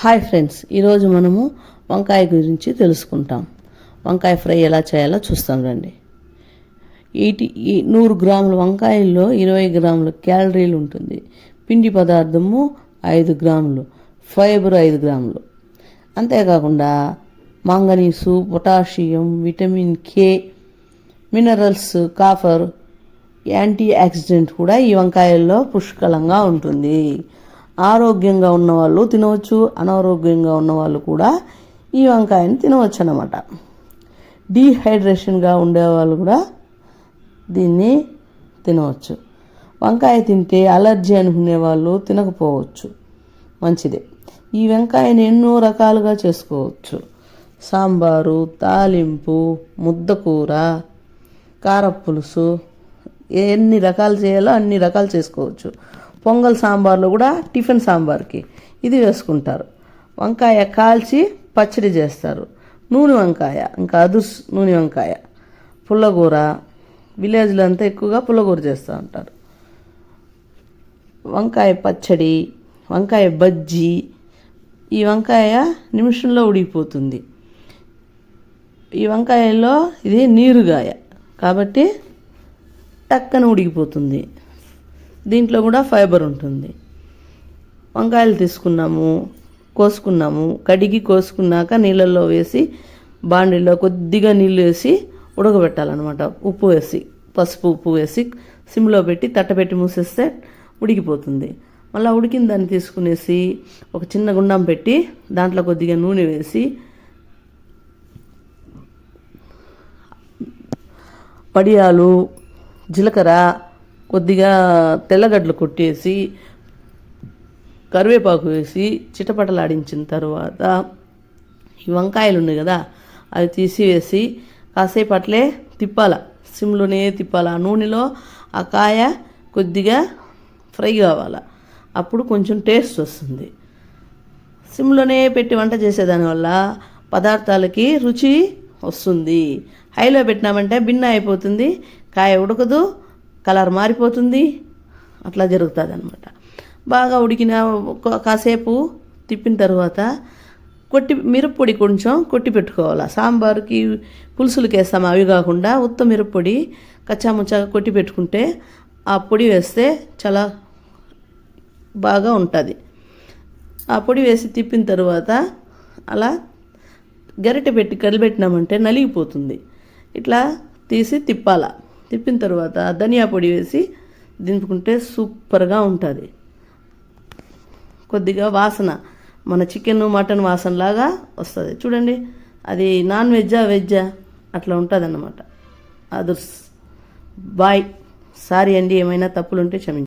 Hi friends, ఈరోజు మనము వంకాయ గురించి తెలుసుకుంటాం. వంకాయ ఫ్రై ఎలా చేయాలో చూస్తాం రండి. 100 గ్రాముల వంకాయల్లో 20 గ్రాముల క్యాలరీలు ఉంటుంది. పిండి పదార్థము 5 గ్రాములు, ఫైబర్ 5 గ్రాములు. అంతేకాకుండా manganese, potassium, vitamin K, minerals, copper, anti oxidant కూడా ఈ వంకాయల్లో పుష్కలంగా ఉంటుంది. ఆరోగ్యంగా ఉన్నవాళ్ళు తినవచ్చు, అనారోగ్యంగా ఉన్నవాళ్ళు కూడా ఈ వంకాయని తినవచ్చు అన్నమాట. డీహైడ్రేషన్గా ఉండేవాళ్ళు కూడా దీన్ని తినవచ్చు. వంకాయ తింటే అలర్జీ అనుకునే వాళ్ళు తినకపోవచ్చు, మంచిదే. ఈ వంకాయని ఎన్నో రకాలుగా చేసుకోవచ్చు. సాంబారు, తాలింపు, ముద్దకూర, కారపులుసు, ఎన్ని రకాలు చేయాలో అన్ని రకాలు చేసుకోవచ్చు. పొంగల్ సాంబార్లో కూడా టిఫిన్ సాంబార్కి ఇది వేసుకుంటారు. వంకాయ కాల్చి పచ్చడి చేస్తారు. నూనె వంకాయ, ఇంకా అదుర్స్ నూనె వంకాయ, పుల్లగూర, విలేజ్లో అంతా ఎక్కువగా పుల్లగూర చేస్తూ ఉంటారు. వంకాయ పచ్చడి, వంకాయ బజ్జీ. ఈ వంకాయ నిమిషంలో ఉడికిపోతుంది. ఈ వంకాయలో ఇది నీరుగాయ కాబట్టి టక్కన ఉడికిపోతుంది. దీంట్లో కూడా ఫైబర్ ఉంటుంది. వంకాయలు తీసుకున్నాము, కోసుకున్నాము, కడిగి కోసుకున్నాక నీళ్ళల్లో వేసి బాండీలో కొద్దిగా నీళ్ళు వేసి ఉడకబెట్టాలన్నమాట. ఉప్పు వేసి, పసుపు ఉప్పు వేసి సిమ్లో పెట్టి తట్టపెట్టి మూసేస్తే ఉడికిపోతుంది. మళ్ళీ ఉడికిన దాన్ని తీసుకునేసి ఒక చిన్న గుండం పెట్టి దాంట్లో కొద్దిగా నూనె వేసి పడియాలు, జీలకర్ర, కొద్దిగా తెల్లగడ్డలు కొట్టేసి కరివేపాకు వేసి చిటపటలాడించిన తర్వాత ఈ వంకాయలు ఉన్నాయి కదా అవి తీసివేసి కాసేపు అట్లే తిప్పాల, సిమ్లోనే తిప్పాల. ఆ నూనెలో ఆ కాయ కొద్దిగా ఫ్రై కావాల, అప్పుడు కొంచెం టేస్ట్ వస్తుంది. సిమ్లోనే పెట్టి వంట చేసేదానివల్ల పదార్థాలకి రుచి వస్తుంది. హైలో పెట్టినామంటే భిన్న అయిపోతుంది, కాయ ఉడకదు, కలర్ మారిపోతుంది, అట్లా జరుగుతుంది అనమాట. బాగా ఉడికిన కాసేపు తిప్పిన తర్వాత మిరప్పొడి కొంచెం కొట్టి పెట్టుకోవాలి. సాంబార్కి, పులుసులకి వేస్తాము అవి కాకుండా ఉత్త మిరప్పొడి కచ్చాముచ్చాగా కొట్టి పెట్టుకుంటే ఆ పొడి వేస్తే చాలా బాగా ఉంటుంది. ఆ పొడి వేసి తిప్పిన తర్వాత అలా గరిటె పెట్టి కలిపెట్టినామంటే నలిగిపోతుంది. ఇట్లా తీసి తిప్పాల. తిప్పిన తర్వాత ధనియా పొడి వేసి దింపుకుంటే సూపర్గా ఉంటుంది. కొద్దిగా వాసన మన చికెన్, మటన్ వాసనలాగా వస్తుంది. చూడండి, అది నాన్ వెజ్జా వెజ్జా అట్లా ఉంటుంది అన్నమాట. అదుర్స్. బాయ్. సారీ అండి, ఏమైనా తప్పులుంటే క్షమించండి.